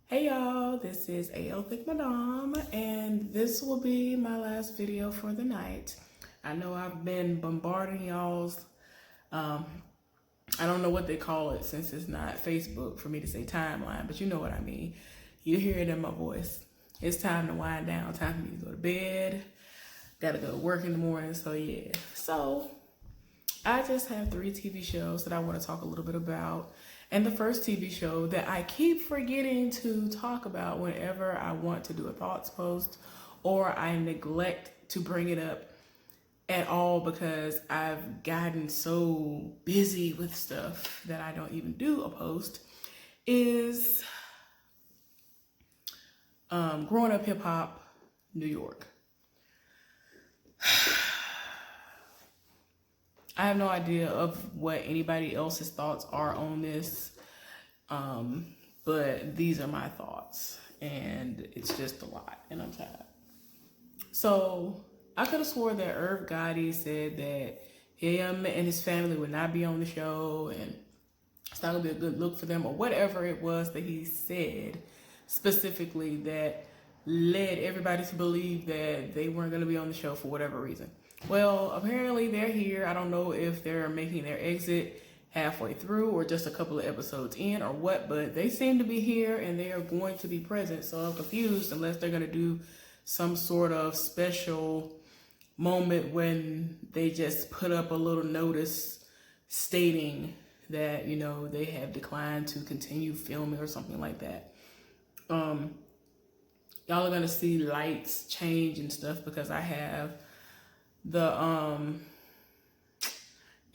Hey y'all, this is AL Thick Madame, and this will be my last video for the night. I know I've been bombarding y'all's, I don't know what they call it since it's not Facebook for me to say timeline, but you know what I mean. You hear it in my voice. It's time to wind down, time for me to go to bed. Gotta go to work in the morning, so yeah. So, I just have 3 TV shows that I want to talk a little bit about. And the first TV show that I keep forgetting to talk about whenever I want to do a thoughts post, or I neglect to bring it up at all because I've gotten so busy with stuff that I don't even do a post, is Growing Up Hip Hop New York. I have no idea of what anybody else's thoughts are on this, but these are my thoughts, and it's just a lot, and I'm tired. So I could have swore that Irv Gotti said that him and his family would not be on the show, and it's not gonna be a good look for them, or whatever it was that he said specifically that led everybody to believe that they weren't gonna be on the show for whatever reason. Well, apparently they're here. I don't know if they're making their exit halfway through or just a couple of episodes in or what, but they seem to be here and they are going to be present. So I'm confused unless they're going to do some sort of special moment when they just put up a little notice stating that, you know, they have declined to continue filming or something like that. Y'all are going to see lights change and stuff because I have the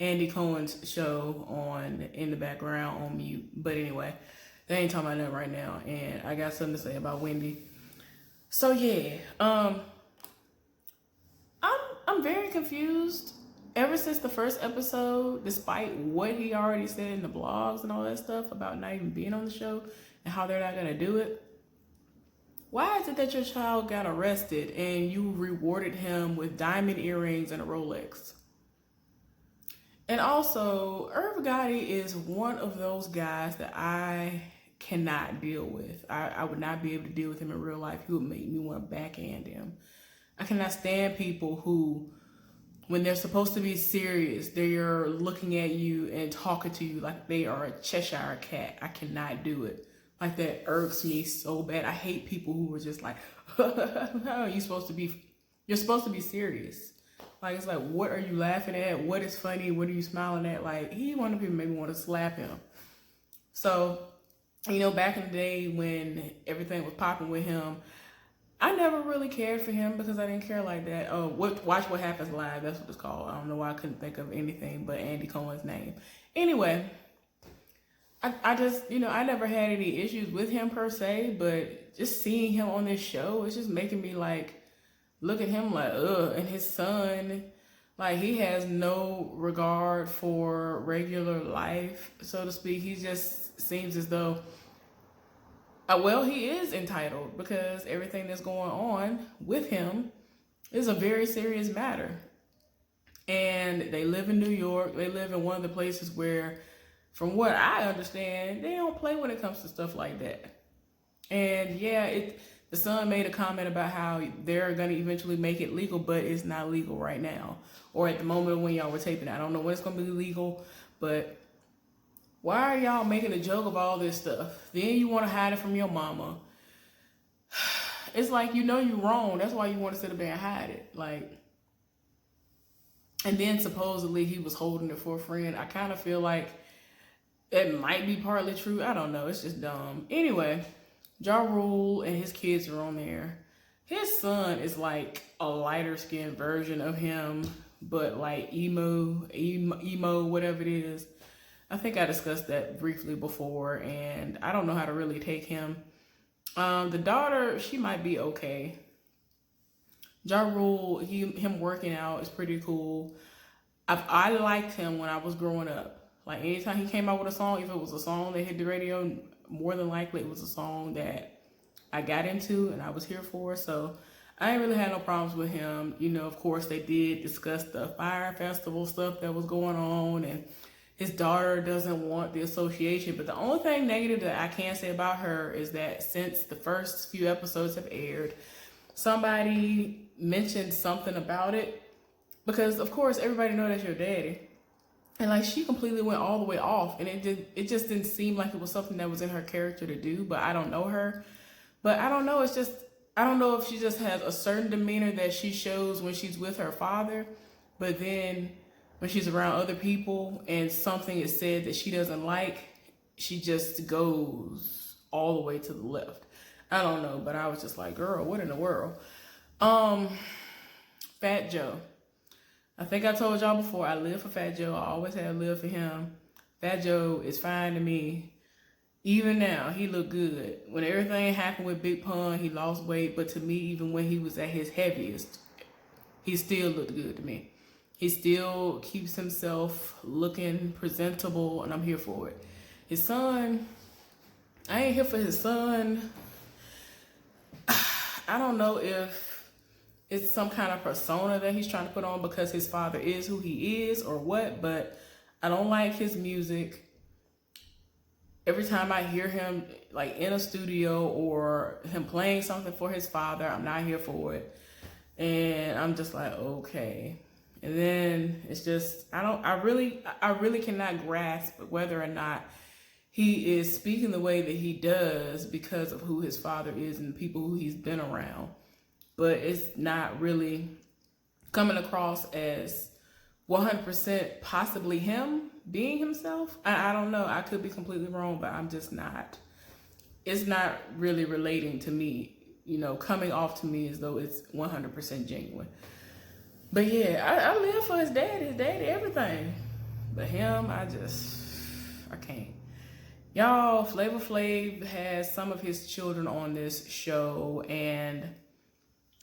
Andy Cohen's show on in the background on mute. But anyway, they ain't talking about that right now, and I got something to say about Wendy. So yeah, I'm very confused ever since the first episode, despite what he already said in the blogs and all that stuff about not even being on the show and how they're not gonna do it. Why is it that your child got arrested and you rewarded him with diamond earrings and a Rolex? And also, Irv Gotti is one of those guys that I cannot deal with. I would not be able to deal with him in real life. He would make me want to backhand him. I cannot stand people who, when they're supposed to be serious, they're looking at you and talking to you like they are a Cheshire cat. I cannot do it. Like, that irks me so bad. I hate people who are just like, how are you supposed to be? You're supposed to be serious. Like, it's like, what are you laughing at? What is funny? What are you smiling at? Like, he wanted people maybe want to slap him. So, you know, back in the day when everything was popping with him, I never really cared for him because I didn't care like that. Oh, Watch What Happens Live. That's what it's called. I don't know why I couldn't think of anything but Andy Cohen's name. Anyway, I just, you know, I never had any issues with him per se, but just seeing him on this show, it's just making me like, look at him like, ugh. And his son, like, he has no regard for regular life, so to speak. He just seems as though, well, he is entitled because everything that's going on with him is a very serious matter. And they live in New York. They live in one of the places where, from what I understand, they don't play when it comes to stuff like that. And yeah, the son made a comment about how they're going to eventually make it legal, but it's not legal right now. Or at the moment when y'all were taping it. I don't know when it's going to be legal, but why are y'all making a joke of all this stuff? Then you want to hide it from your mama. It's like, you know you're wrong. That's why you want to sit up there and hide it. Like, and then supposedly he was holding it for a friend. I kind of feel like it might be partly true. I don't know. It's just dumb. Anyway, Ja Rule and his kids are on there. His son is like a lighter skinned version of him, but like emo, whatever it is. I think I discussed that briefly before, and I don't know how to really take him. The daughter, she might be okay. Ja Rule, him working out is pretty cool. I liked him when I was growing up. Like, anytime he came out with a song, if it was a song that hit the radio, more than likely it was a song that I got into and I was here for. So I ain't really had no problems with him. You know, of course, they did discuss the Fire Festival stuff that was going on, and his daughter doesn't want the association. But the only thing negative that I can say about her is that since the first few episodes have aired, somebody mentioned something about it, because of course everybody know that's your daddy, and like she completely went all the way off, and it just didn't seem like it was something that was in her character to do. But I don't know her, but I don't know, it's just, I don't know if she just has a certain demeanor that she shows when she's with her father, but then when she's around other people and something is said that she doesn't like, she just goes all the way to the left. I don't know, but I was just like, girl, what in the world? Fat Joe. I think I told y'all before, I live for Fat Joe. I always have lived for him. Fat Joe is fine to me. Even now, he look good. When everything happened with Big Pun, he lost weight. But to me, even when he was at his heaviest, he still looked good to me. He still keeps himself looking presentable, and I'm here for it. His son, I ain't here for his son. I don't know if it's some kind of persona that he's trying to put on because his father is who he is or what, but I don't like his music. Every time I hear him like in a studio or him playing something for his father, I'm not here for it. And I'm just like, okay. And then it's just, I really cannot grasp whether or not he is speaking the way that he does because of who his father is and the people who he's been around. But it's not really coming across as 100% possibly him being himself. I don't know. I could be completely wrong, but I'm just not. It's not really relating to me, you know, coming off to me as though it's 100% genuine. But yeah, I live for his daddy, everything. But him, I can't. Y'all, Flavor Flav has some of his children on this show, and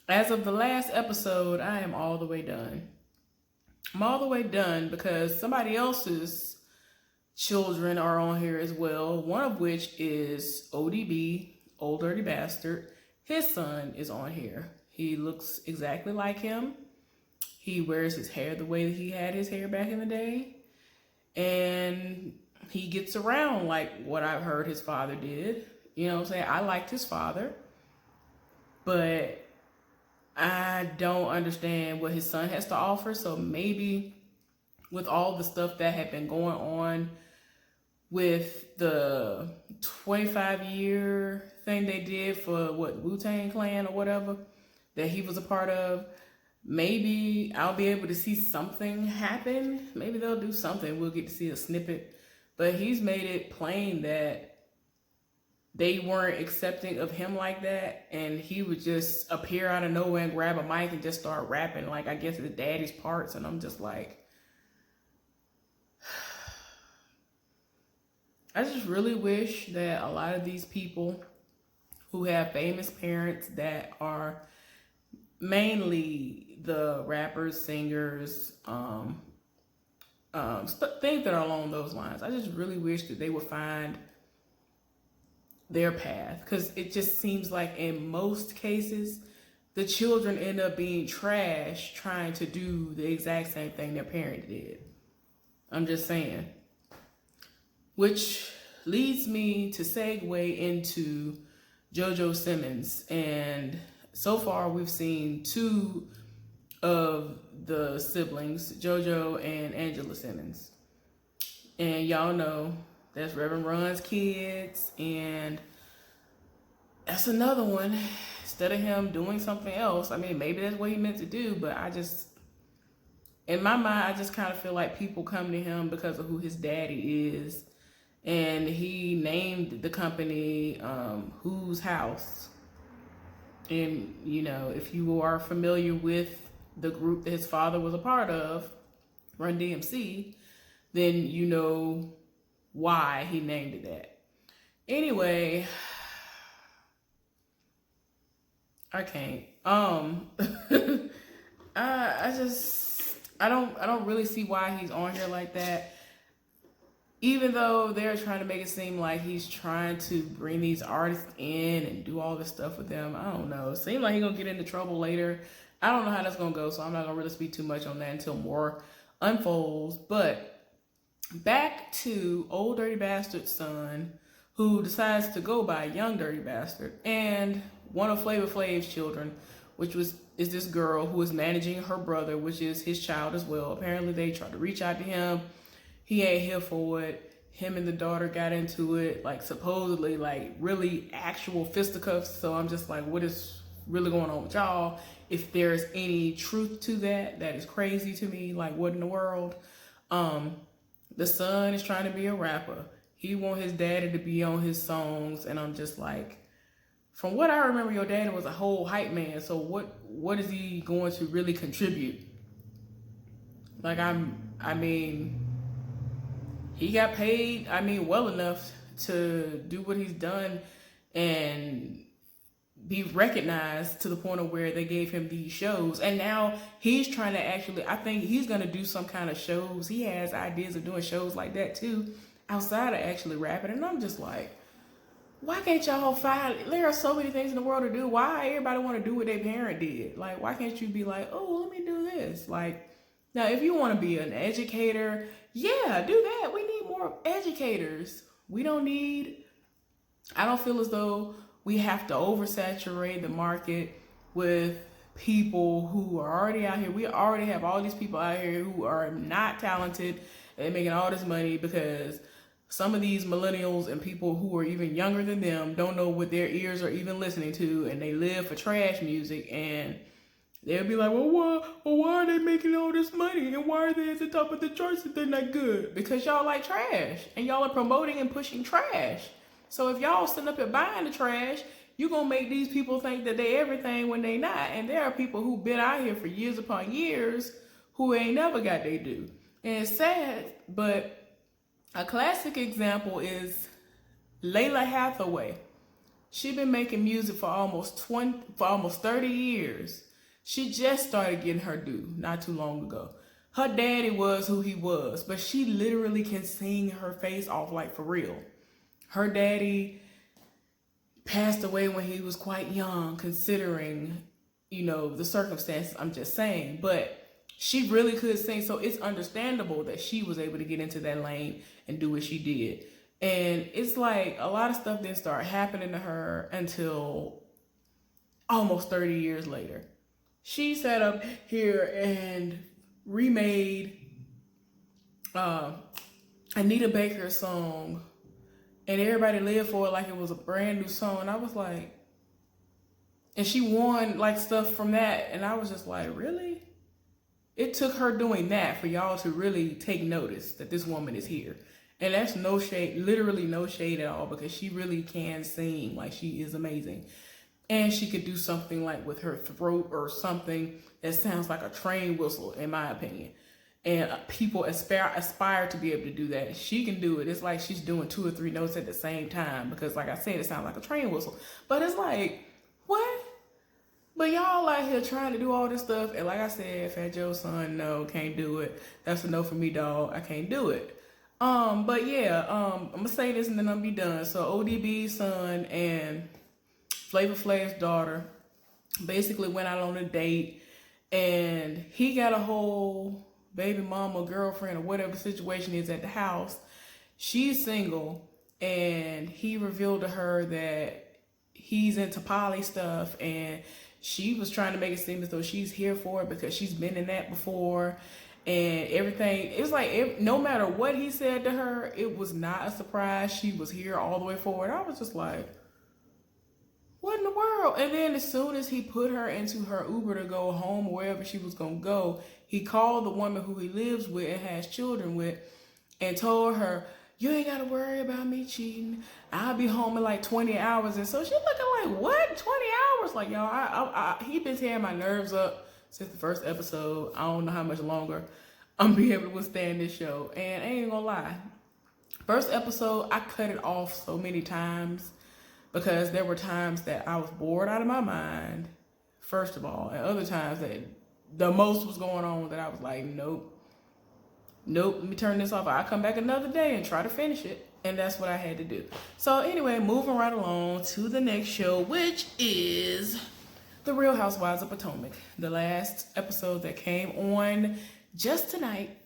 as of the last episode, I am all the way done. I'm all the way done because somebody else's children are on here as well, one of which is ODB, Old Dirty Bastard. His son is on here. He looks exactly like him. He wears his hair the way that he had his hair back in the day. And he gets around like what I've heard his father did. You know what I'm saying? I liked his father, but I don't understand what his son has to offer. So maybe with all the stuff that had been going on with the 25-year thing they did for what, Wu-Tang Clan or whatever that he was a part of, maybe I'll be able to see something happen. Maybe they'll do something. We'll get to see a snippet. But he's made it plain that they weren't accepting of him like that, and he would just appear out of nowhere and grab a mic and just start rapping, like I guess the daddy's parts, and I'm just like, I just really wish that a lot of these people who have famous parents that are mainly the rappers, singers, things that are along those lines, I just really wish that they would find their path, because it just seems like in most cases the children end up being trash trying to do the exact same thing their parent did. I'm just saying. Which leads me to segue into JoJo Simmons, and so far we've seen two of the siblings, JoJo and Angela Simmons, and y'all know that's Reverend Run's kids, and that's another one. Instead of him doing something else, I mean, maybe that's what he meant to do, but I just, in my mind, I just kind of feel like people come to him because of who his daddy is, and he named the company Whose House. And, you know, if you are familiar with the group that his father was a part of, Run DMC, then you know why he named it that. Anyway, I can't. I don't really see why he's on here like that. Even though they're trying to make it seem like he's trying to bring these artists in and do all this stuff with them. I don't know. It seems like he's gonna get into trouble later. I don't know how that's gonna go, so I'm not gonna really speak too much on that until more unfolds. But back to old dirty bastard's son, who decides to go by young dirty bastard, and one of Flavor Flav's children, which is this girl who is managing her brother, which is his child as well. Apparently they tried to reach out to him. He ain't here for it. Him and the daughter got into it, like supposedly like really actual fisticuffs. So I'm just like, what is really going on with y'all? If there's any truth to that, that is crazy to me. Like, what in the world? The son is trying to be a rapper. He want his daddy to be on his songs, and I'm just like, from what I remember, your daddy was a whole hype man. So what is he going to really contribute? Like, I mean, he got paid, well enough to do what he's done and be recognized to the point of where they gave him these shows. And now he's trying to actually, I think he's going to do some kind of shows. He has ideas of doing shows like that too, outside of actually rapping. And I'm just like, why can't y'all find, there are so many things in the world to do. Why everybody want to do what their parent did? Like, why can't you be like, oh, let me do this? Like, now if you want to be an educator, yeah, do that. We need more educators. We don't need, I don't feel as though we have to oversaturate the market with people who are already out here. We already have all these people out here who are not talented and making all this money, because some of these millennials and people who are even younger than them don't know what their ears are even listening to, and they live for trash music, and they'll be like, well, why are they making all this money, and why are they at the top of the charts if they're not good? Because y'all like trash, and y'all are promoting and pushing trash. So if y'all sitting up here buying the trash, you're going to make these people think that they everything when they not. And there are people who've been out here for years upon years who ain't never got they due. And it's sad, but a classic example is Layla Hathaway. She been making music for almost 30 years. She just started getting her due not too long ago. Her daddy was who he was, but she literally can sing her face off, like, for real. Her daddy passed away when he was quite young, considering, the circumstances, I'm just saying. But she really could sing, so it's understandable that she was able to get into that lane and do what she did. And it's like a lot of stuff didn't start happening to her until almost 30 years later. She sat up here and remade Anita Baker's song, and everybody lived for it like it was a brand new song. And I was like, and she won like stuff from that. And I was just like, really? It took her doing that for y'all to really take notice that this woman is here. And that's no shade, literally no shade at all, because she really can sing. Like, she is amazing. And she could do something like with her throat or something that sounds like a train whistle, in my opinion. And people aspire to be able to do that. She can do it. It's like she's doing 2 or 3 notes at the same time, because, like I said, it sounds like a train whistle. But it's like, what? But y'all out here trying to do all this stuff. And like I said, Fat Joe's son, no, can't do it. That's a no for me, dog. I can't do it. But yeah, I'm gonna say this and then I'm be done. So ODB's son and Flavor Flav's daughter basically went out on a date, and he got a whole baby mama, girlfriend, or whatever the situation is at the house. She's single, and he revealed to her that he's into poly stuff, and she was trying to make it seem as though she's here for it because she's been in that before. And everything, it was like, no matter what he said to her, it was not a surprise. She was here all the way forward. I was just like, what in the world? And then as soon as he put her into her Uber to go home or wherever she was going to go, he called the woman who he lives with and has children with and told her, you ain't got to worry about me cheating. I'll be home in like 20 hours. And so she's looking like, what? 20 hours? Like, y'all, he been tearing my nerves up since the first episode. I don't know how much longer I'm be able to withstand this show. And I ain't gonna lie, first episode, I cut it off so many times because there were times that I was bored out of my mind, first of all, and other times that the most was going on that I was like, nope, let me turn this off. I'll come back another day and try to finish it. And that's what I had to do. So anyway, moving right along to the next show, which is The Real Housewives of Potomac, the last episode that came on just tonight.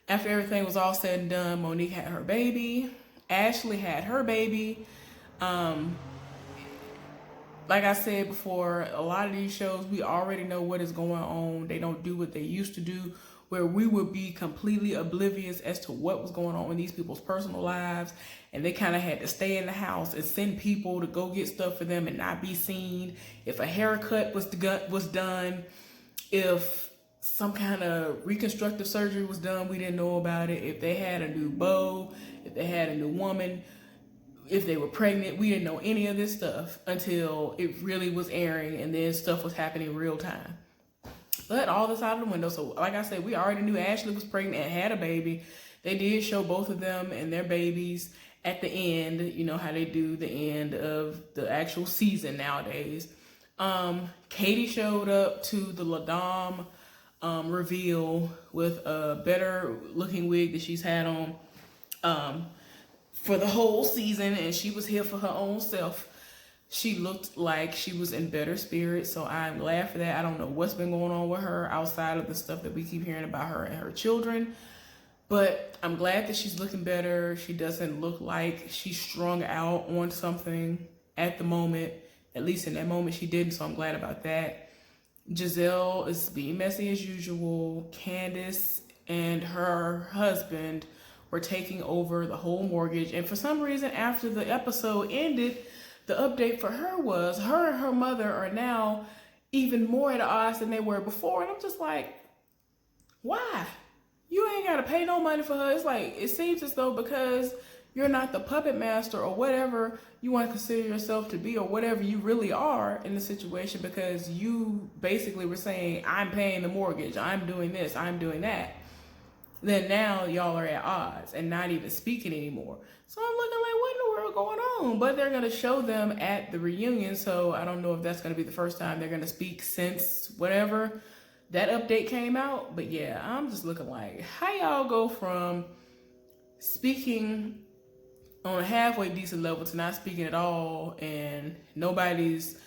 After everything was all said and done, Monique had her baby. Ashley had her baby. Like I said before, a lot of these shows, we already know what is going on. They don't do what they used to do, where we would be completely oblivious as to what was going on in these people's personal lives. And they kind of had to stay in the house and send people to go get stuff for them and not be seen. If a haircut was done, if some kind of reconstructive surgery was done, we didn't know about it. If they had a new beau, if they had a new woman, if they were pregnant, we didn't know any of this stuff until it really was airing, and then stuff was happening real time. But all this out of the window. So like I said, we already knew Ashley was pregnant and had a baby. They did show both of them and their babies at the end, you know how they do the end of the actual season nowadays. Katie showed up to the La Dame reveal with a better looking wig that she's had on for the whole season, and she was here for her own self. She looked like she was in better spirits, so I'm glad for that. I don't know what's been going on with her outside of the stuff that we keep hearing about her and her children, but I'm glad that she's looking better. She doesn't look like she's strung out on something at the moment. At least in that moment she didn't, so I'm glad about that. Giselle is being messy as usual. Candace and her husband were taking over the whole mortgage, and for some reason after the episode ended, the update for her was her and her mother are now even more at odds than they were before. And I'm just like, why? You ain't gotta pay no money for her. It's like, it seems as though because you're not the puppet master or whatever you want to consider yourself to be, or whatever you really are in the situation, because you basically were saying, I'm paying the mortgage, I'm doing this, I'm doing that, then now y'all are at odds and not even speaking anymore. So I'm looking like, what in the world going on? But they're going to show them at the reunion, so I don't know if that's going to be the first time they're going to speak since whatever that update came out. But yeah, I'm just looking like, how y'all go from speaking on a halfway decent level to not speaking at all, and nobody's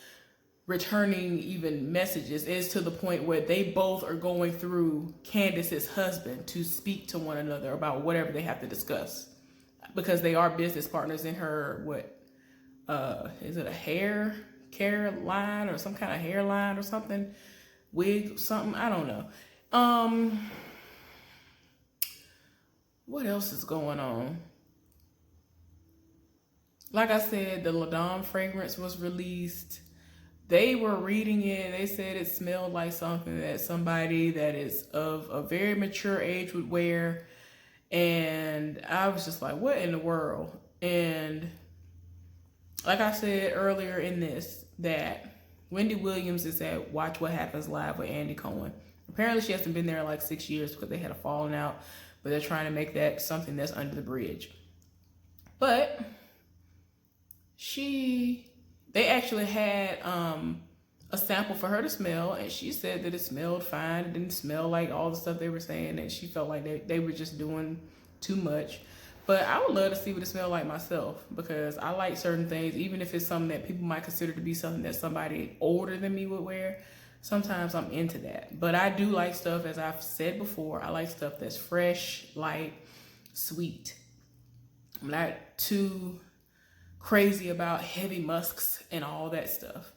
returning even messages. Is to the point where they both are going through Candace's husband to speak to one another about whatever they have to discuss, because they are business partners in her, is it a hair care line or some kind of hairline or something, wig, something, I don't know. What else is going on? Like I said, the La Dame fragrance was released. They were reading it. They said it smelled like something that somebody that is of a very mature age would wear. And I was just like, what in the world? And like I said earlier in this, that Wendy Williams is at Watch What Happens Live with Andy Cohen. Apparently she hasn't been there in like 6 years because they had a falling out, but they're trying to make that something that's under the bridge. But they actually had a sample for her to smell, and she said that it smelled fine. It didn't smell like all the stuff they were saying, and she felt like they were just doing too much. But I would love to see what it smelled like myself, because I like certain things, even if it's something that people might consider to be something that somebody older than me would wear. Sometimes I'm into that. But I do like stuff, as I've said before, I like stuff that's fresh, light, sweet. I'm not too crazy about heavy musks and all that stuff.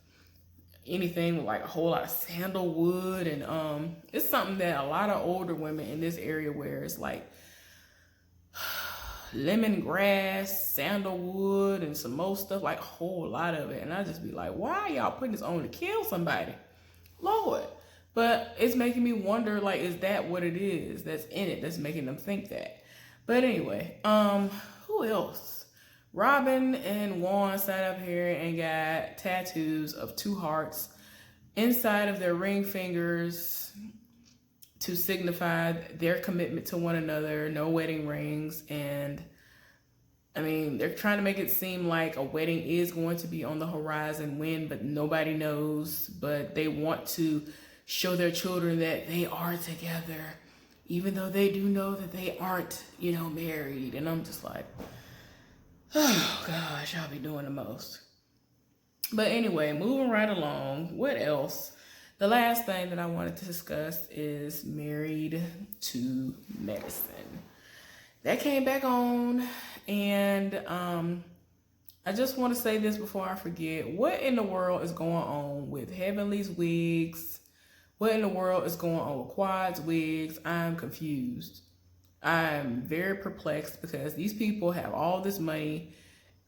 Anything with like a whole lot of sandalwood, and it's something that a lot of older women in this area wear. It's like lemongrass, sandalwood, and some more stuff, like a whole lot of it. And I just be like, why are y'all putting this on to kill somebody? Lord. But it's making me wonder, like, is that what it is that's in it that's making them think that? But anyway, who else? Robin and Juan sat up here and got tattoos of 2 hearts inside of their ring fingers to signify their commitment to one another. No wedding rings. And I mean, they're trying to make it seem like a wedding is going to be on the horizon when, but nobody knows. But they want to show their children that they are together, even though they do know that they aren't, married. And I'm just like, oh gosh, I'll be doing the most. But anyway, moving right along. What else? The last thing that I wanted to discuss is Married to Medicine. That came back on, and I just want to say this before I forget. What in the world is going on with Heavenly's wigs? What in the world is going on with Quad's wigs? I'm confused. I'm very perplexed because these people have all this money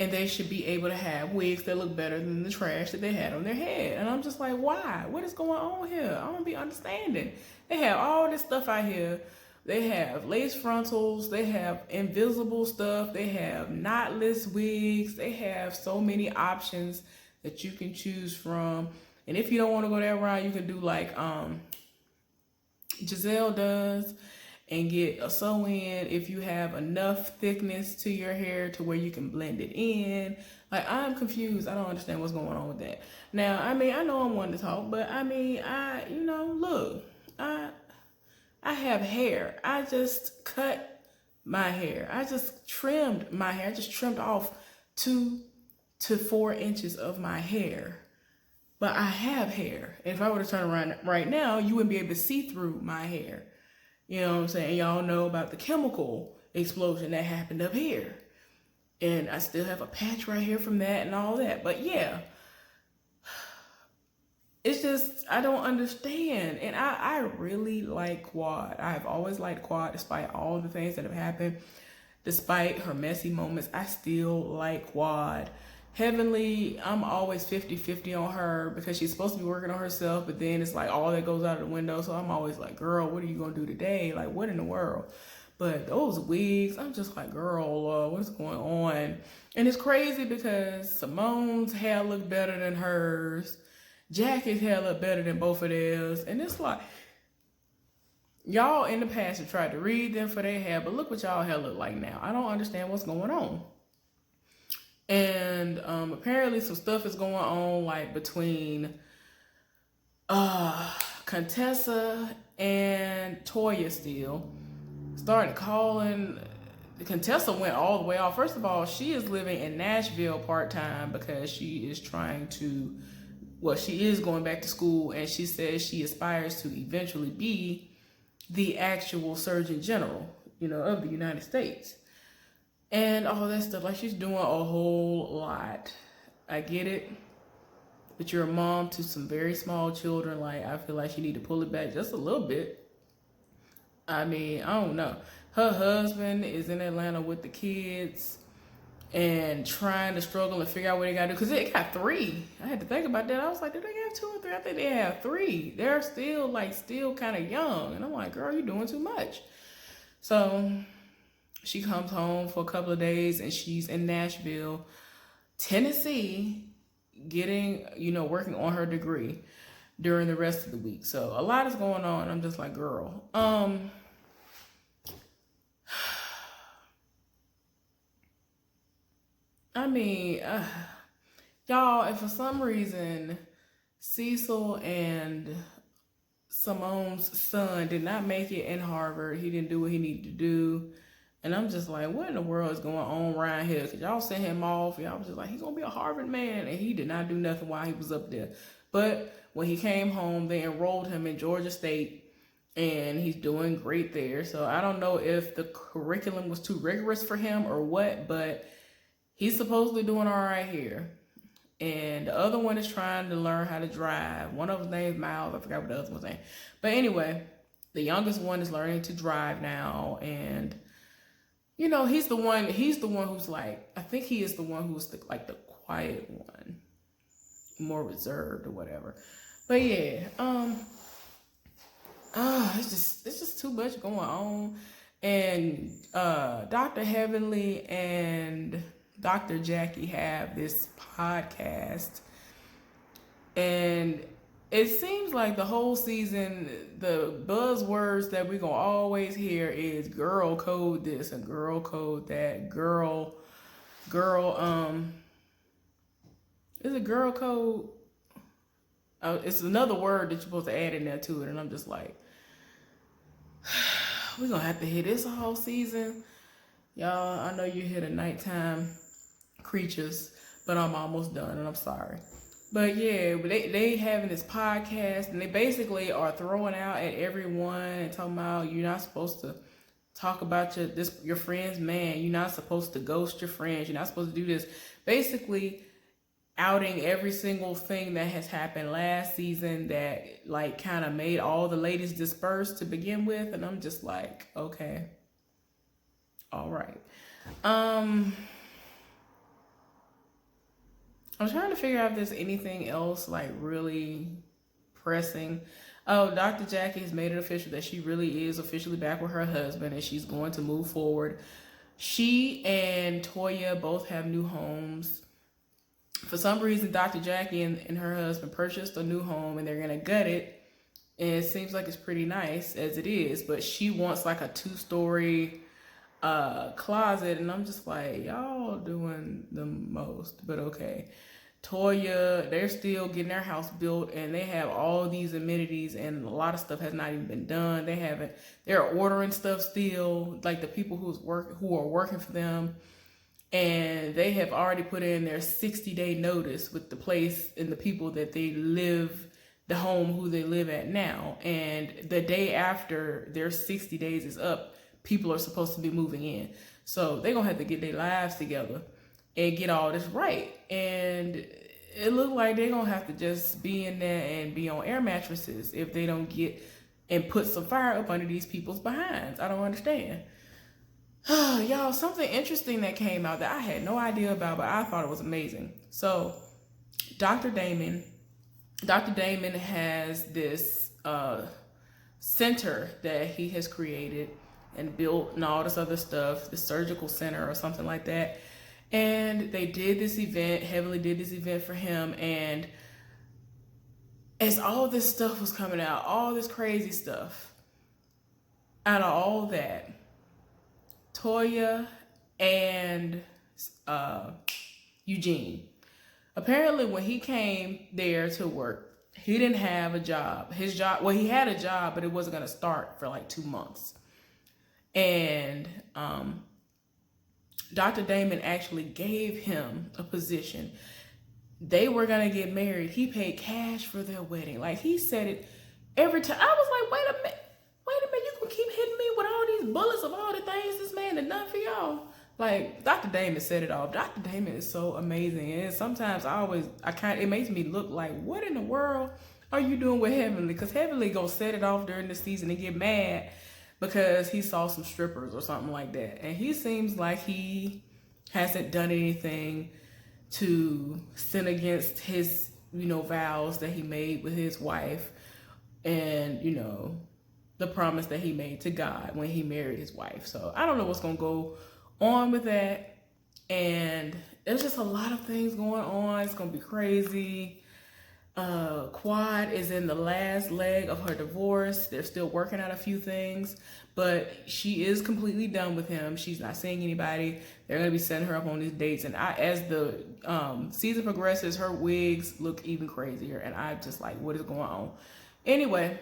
and they should be able to have wigs that look better than the trash that they had on their head. And I'm just like, why? What is going on here? I don't be understanding. They have all this stuff out here. They have lace frontals. They have invisible stuff. They have knotless wigs. They have so many options that you can choose from. And if you don't want to go that route, you can do like Giselle does and get a sew-in if you have enough thickness to your hair to where you can blend it in. Like, I'm confused. I don't understand what's going on with that. Now, I mean, I know I'm one to talk, but I mean, look, I have hair. I just cut my hair. I just trimmed my hair. I just trimmed off 2 to 4 inches of my hair. But I have hair. And if I were to turn around right now, you wouldn't be able to see through my hair. You know what I'm saying? Y'all know about the chemical explosion that happened up here. And I still have a patch right here from that and all that. But yeah, it's just, I don't understand. And I really like Quad. I've always liked Quad despite all the things that have happened. Despite her messy moments, I still like Quad. Heavenly, I'm always 50-50 on her because she's supposed to be working on herself, but then it's like all that goes out of the window. So I'm always like, girl, what are you going to do today? Like, what in the world? But those wigs, I'm just like, girl, what's going on? And it's crazy because Simone's hair looked better than hers. Jackie's hair looked better than both of theirs. And it's like, y'all in the past have tried to read them for their hair, but look what y'all hair look like now. I don't understand what's going on. And apparently some stuff is going on like between Contessa and Toya still. Started calling. Contessa went all the way off. First of all, she is living in Nashville part-time because she is trying to, well, she is going back to school, and she says she aspires to eventually be the actual Surgeon General, of the United States. And all that stuff, like she's doing a whole lot. I get it, but you're a mom to some very small children. Like, I feel like you need to pull it back just a little bit. I mean, I don't know. Her husband is in Atlanta with the kids and trying to struggle and figure out what they got to do. Because they got 3. I had to think about that. I was like, do they have 2 or 3? I think they have 3. They're still kind of young. And I'm like, girl, you're doing too much. So she comes home for a couple of days and she's in Nashville, Tennessee, getting, working on her degree during the rest of the week. So a lot is going on. I'm just like, girl, I mean, y'all, if for some reason Cecil and Simone's son did not make it in Harvard, he didn't do what he needed to do. And I'm just like, what in the world is going on around here? Because y'all sent him off. Y'all was just like, he's going to be a Harvard man. And he did not do nothing while he was up there. But when he came home, they enrolled him in Georgia State. And he's doing great there. So I don't know if the curriculum was too rigorous for him or what. But he's supposedly doing all right here. And the other one is trying to learn how to drive. One of them's named Miles. I forgot what the other one's name. But anyway, the youngest one is learning to drive now. And he's the one who's like, I think he is the one who's the quiet one, more reserved or whatever. But yeah, it's just too much going on. And Dr. Heavenly and Dr. Jackie have this podcast, and it seems like the whole season, the buzzwords that we're going to always hear is girl code this and girl code that. Girl, is it girl code? It's another word that you're supposed to add in there to it. And I'm just like, we're going to have to hear this whole season. Y'all, I know you hear the nighttime creatures, but I'm almost done and I'm sorry. But yeah, they having this podcast, and they basically are throwing out at everyone and talking about you're not supposed to talk about your friend's man. You're not supposed to ghost your friends. You're not supposed to do this. Basically, outing every single thing that has happened last season that like kind of made all the ladies disperse to begin with, and I'm just like, okay, all right. I'm trying to figure out if there's anything else like really pressing. Oh, Dr. Jackie has made it official that she really is officially back with her husband and she's going to move forward. She and Toya both have new homes. For some reason, Dr. Jackie and her husband purchased a new home and they're going to gut it. And it seems like it's pretty nice as it is, but she wants like a 2-story closet. And I'm just like, y'all doing the most, but okay. Toya, they're still getting their house built and they have all these amenities and a lot of stuff has not even been done. They're ordering stuff still, like the people who are working for them, and they have already put in their 60-day notice with the place and the people that they live, the home who they live at now. And the day after their 60 days is up, people are supposed to be moving in. So they're gonna have to get their lives together and get all this right. And it looked like they're gonna have to just be in there and be on air mattresses if they don't get and put some fire up under these people's behinds. I don't understand. Y'all, something interesting that came out that I had no idea about, but I thought it was amazing. So Dr. Damon has this center that he has created and built and all this other stuff, the surgical center or something like that. And they did this event, heavily did this event for him. And as all this stuff was coming out, all this crazy stuff, out of all that, Toya and Eugene, apparently when he came there to work, he didn't have a job. He had a job, but it wasn't going to start for like 2 months. And Dr. Damon actually gave him a position. They were going to get married. He paid cash for their wedding. Like, he said it every time. I was like, wait a minute, you can keep hitting me with all these bullets of all the things this man had done for y'all. Like, Dr. Damon said it all. Dr. Damon is so amazing. And sometimes it makes me look like, what in the world are you doing with Heavenly? Because Heavenly gonna set it off during the season and get mad because he saw some strippers or something like that. And he seems like he hasn't done anything to sin against his, vows that he made with his wife and, the promise that he made to God when he married his wife. So I don't know what's going to go on with that. And there's just a lot of things going on. It's going to be crazy. Quad is in the last leg of her divorce. They're still working out a few things, but she is completely done with him. She's not seeing anybody. They're going to be setting her up on these dates. And as the season progresses, her wigs look even crazier. And I'm just like, what is going on? Anyway,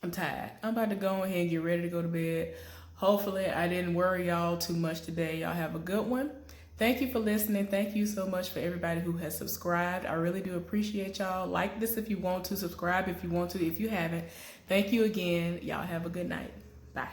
I'm tired. I'm about to go ahead and get ready to go to bed. Hopefully I didn't worry y'all too much today. Y'all have a good one. Thank you for listening. Thank you so much for everybody who has subscribed. I really do appreciate y'all. Like this if you want to. Subscribe if you want to. If you haven't. Thank you again. Y'all have a good night. Bye.